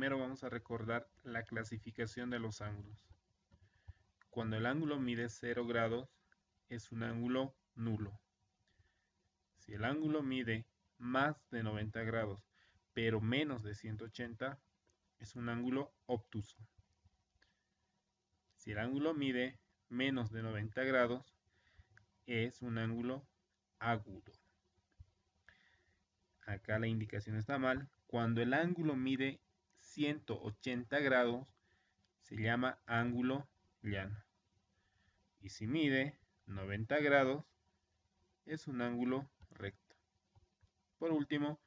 primero vamos a recordar la clasificación de los ángulos. Cuando el ángulo mide 0 grados, es un ángulo nulo. Si el ángulo mide más de 90 grados, pero menos de 180, es un ángulo obtuso. Si el ángulo mide menos de 90 grados, es un ángulo agudo. Acá la indicación está mal. Cuando el ángulo mide 180 grados, se llama ángulo llano. Y si mide 90 grados, es un ángulo recto. Por último,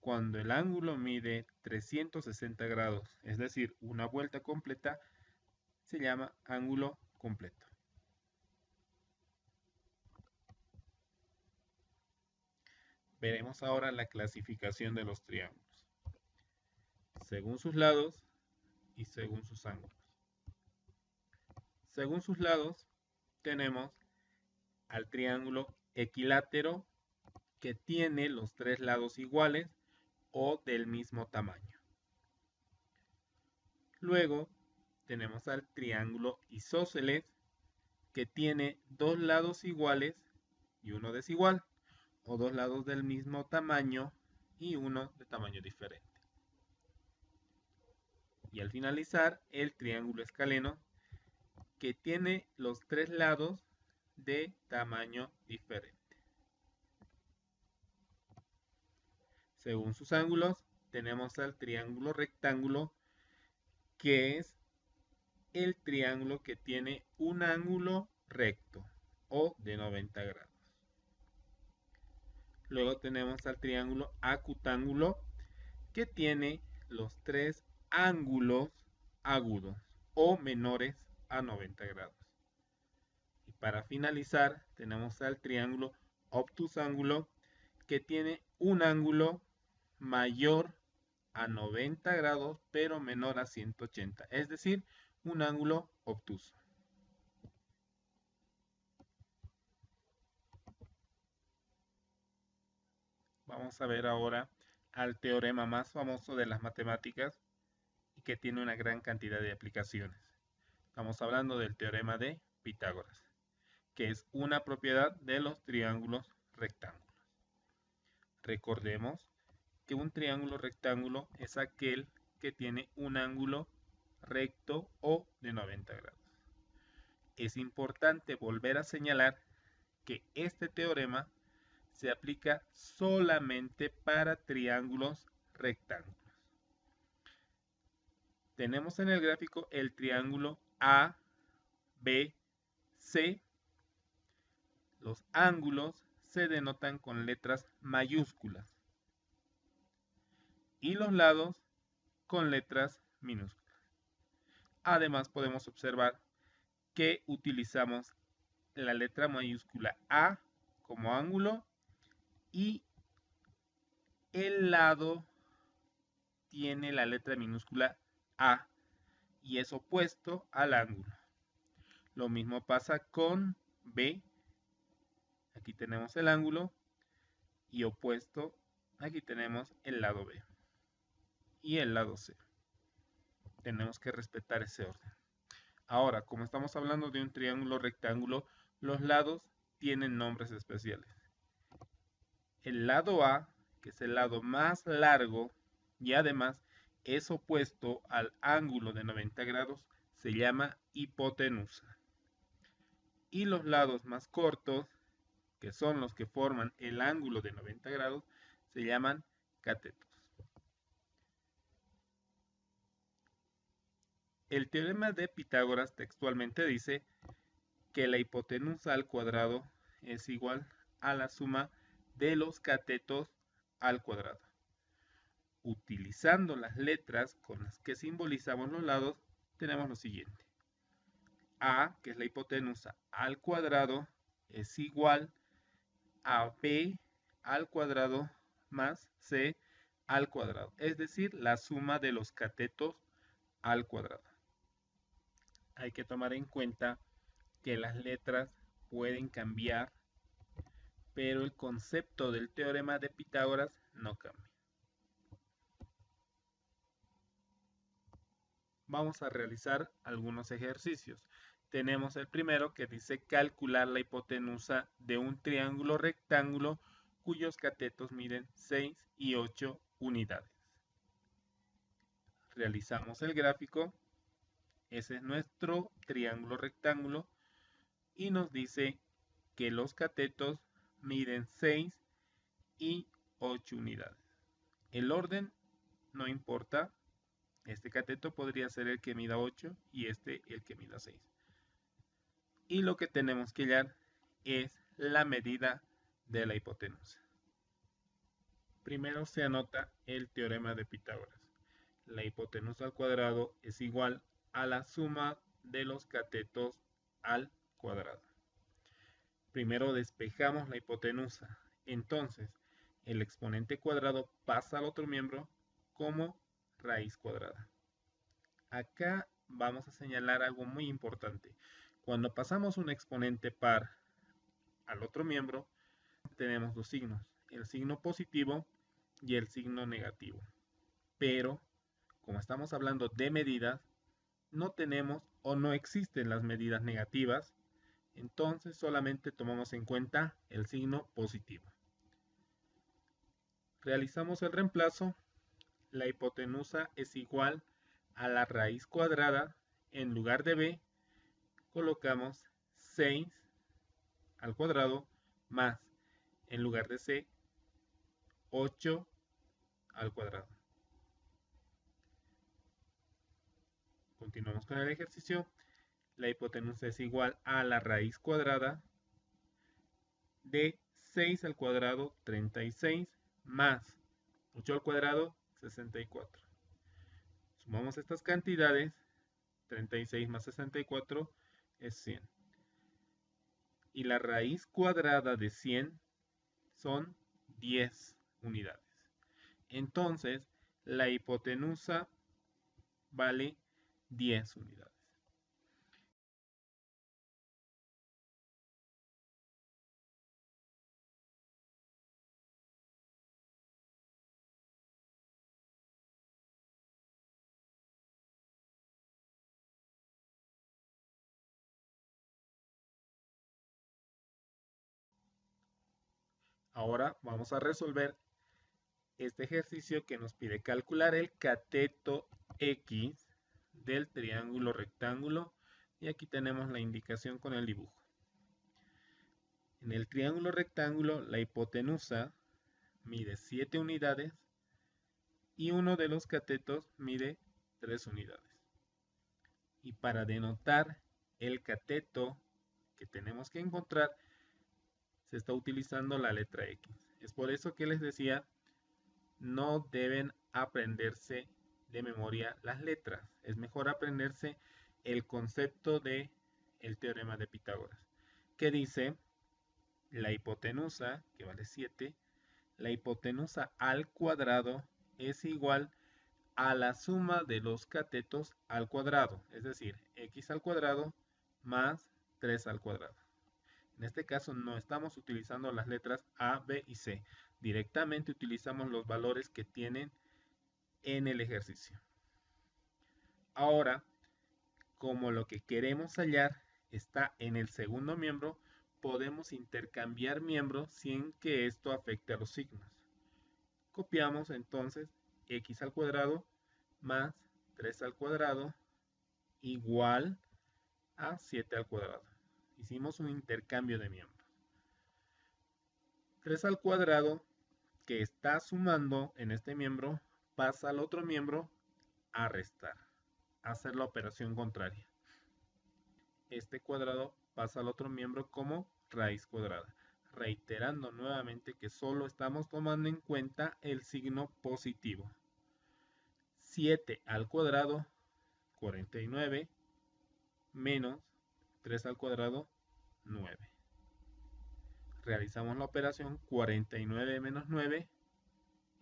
cuando el ángulo mide 360 grados, es decir, una vuelta completa, se llama ángulo completo. Veremos ahora la clasificación de los triángulos, según sus lados y según sus ángulos. Según sus lados, tenemos al triángulo equilátero, que tiene los tres lados iguales o del mismo tamaño. Luego tenemos al triángulo isósceles, que tiene dos lados iguales y uno desigual, o dos lados del mismo tamaño y uno de tamaño diferente. Y al finalizar, el triángulo escaleno, que tiene los tres lados de tamaño diferente. Según sus ángulos, tenemos al triángulo rectángulo, que es el triángulo que tiene un ángulo recto o de 90 grados. Luego tenemos al triángulo acutángulo, que tiene los tres ángulos agudos o menores a 90 grados. Y para finalizar, tenemos al triángulo obtusángulo, que tiene un ángulo mayor a 90 grados pero menor a 180, es decir, un ángulo obtuso. Vamos a ver ahora al teorema más famoso de las matemáticas y que tiene una gran cantidad de aplicaciones. Estamos hablando del teorema de Pitágoras, que es una propiedad de los triángulos rectángulos. Recordemos que un triángulo rectángulo es aquel que tiene un ángulo recto o de 90 grados. Es importante volver a señalar que este teorema se aplica solamente para triángulos rectángulos. Tenemos en el gráfico el triángulo A, B, C. Los ángulos se denotan con letras mayúsculas y los lados con letras minúsculas. Además, podemos observar que utilizamos la letra mayúscula A como ángulo y el lado tiene la letra minúscula A y es opuesto al ángulo. Lo mismo pasa con B. Aquí tenemos el ángulo y opuesto, aquí tenemos el lado B y el lado C. Tenemos que respetar ese orden. Ahora, como estamos hablando de un triángulo rectángulo, los lados tienen nombres especiales. El lado A, que es el lado más largo y además es opuesto al ángulo de 90 grados, se llama hipotenusa. Y los lados más cortos, que son los que forman el ángulo de 90 grados, se llaman catetos. El teorema de Pitágoras textualmente dice que la hipotenusa al cuadrado es igual a la suma de los catetos al cuadrado. Utilizando las letras con las que simbolizamos los lados, tenemos lo siguiente. A, que es la hipotenusa al cuadrado, es igual a B al cuadrado más C al cuadrado, es decir, la suma de los catetos al cuadrado. Hay que tomar en cuenta que las letras pueden cambiar, pero el concepto del teorema de Pitágoras no cambia. vamos a realizar algunos ejercicios. Tenemos el primero que dice calcular la hipotenusa de un triángulo rectángulo cuyos catetos miden 6 y 8 unidades. Realizamos el gráfico. Ese es nuestro triángulo rectángulo y nos dice que los catetos miden 6 y 8 unidades. El orden no importa. Este cateto podría ser el que mida 8 y este el que mida 6. Y lo que tenemos que hallar es la medida de la hipotenusa. Primero se anota el teorema de Pitágoras. La hipotenusa al cuadrado es igual a la suma de los catetos al cuadrado. Primero despejamos la hipotenusa. Entonces, el exponente cuadrado pasa al otro miembro como raíz cuadrada. Acá vamos a señalar algo muy importante. Cuando pasamos un exponente par al otro miembro, tenemos dos signos, el signo positivo y el signo negativo. Pero, como estamos hablando de medidas, no tenemos o no existen las medidas negativas, entonces solamente tomamos en cuenta el signo positivo. Realizamos el reemplazo. La hipotenusa es igual a la raíz cuadrada. En lugar de b, colocamos 6 al cuadrado más, en lugar de c, 8 al cuadrado. Continuamos con el ejercicio. La hipotenusa es igual a la raíz cuadrada de 6 al cuadrado, 36, más 8 al cuadrado, 64. Sumamos estas cantidades, 36 más 64 es 100. Y la raíz cuadrada de 100 son 10 unidades. Entonces, la hipotenusa vale 10 unidades. Ahora vamos a resolver este ejercicio que nos pide calcular el cateto X del triángulo rectángulo y aquí tenemos la indicación con el dibujo. En el triángulo rectángulo la hipotenusa mide 7 unidades y uno de los catetos mide 3 unidades. Y para denotar el cateto que tenemos que encontrar se está utilizando la letra X. Es por eso que les decía, no deben aprenderse de memoria las letras. Es mejor aprenderse el concepto de el teorema de Pitágoras, que dice la hipotenusa, que vale 7, la hipotenusa al cuadrado es igual a la suma de los catetos al cuadrado, es decir, x al cuadrado más 3 al cuadrado. En este caso no estamos utilizando las letras A, B y C. Directamente utilizamos los valores que tienen en el ejercicio. Ahora, como lo que queremos hallar está en el segundo miembro, podemos intercambiar miembros sin que esto afecte a los signos. Copiamos entonces x al cuadrado más 3 al cuadrado igual a 7 al cuadrado. Hicimos un intercambio de miembros. 3 al cuadrado que está sumando en este miembro pasa al otro miembro a restar, a hacer la operación contraria. Este cuadrado pasa al otro miembro como raíz cuadrada, reiterando nuevamente que solo estamos tomando en cuenta el signo positivo. 7 al cuadrado, 49, menos 3 al cuadrado, 9. Realizamos la operación, 49 menos 9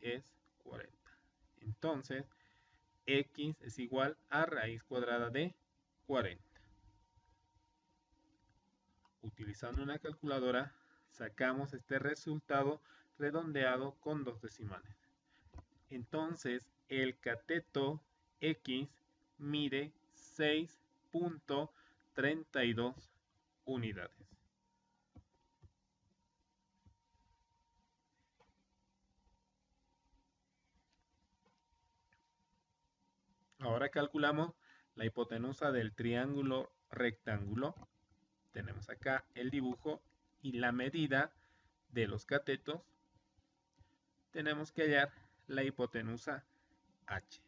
es 40. Entonces, x es igual a raíz cuadrada de 40. Utilizando una calculadora, sacamos este resultado redondeado con 2 decimales. Entonces, el cateto X mide 6.32 unidades. Ahora calculamos la hipotenusa del triángulo rectángulo. Tenemos acá el dibujo y la medida de los catetos. Tenemos que hallar la hipotenusa H.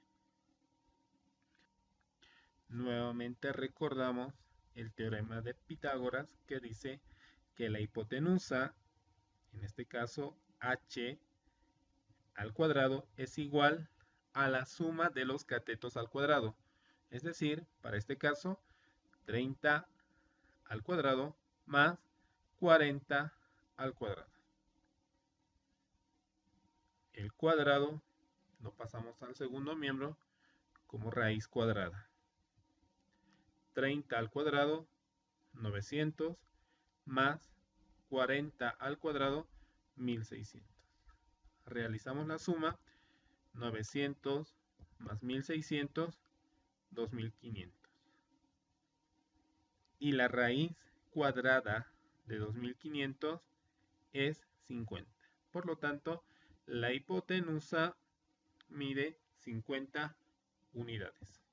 Nuevamente recordamos el teorema de Pitágoras que dice que la hipotenusa, en este caso H al cuadrado, es igual a la suma de los catetos al cuadrado. Es decir, para este caso, 30 al cuadrado más 40 al cuadrado. El cuadrado lo pasamos al segundo miembro como raíz cuadrada. 30 al cuadrado, 900, más 40 al cuadrado, 1600. Realizamos la suma, 900 más 1600, 2500. Y la raíz cuadrada de 2500 es 50. Por lo tanto, la hipotenusa mide 50 unidades.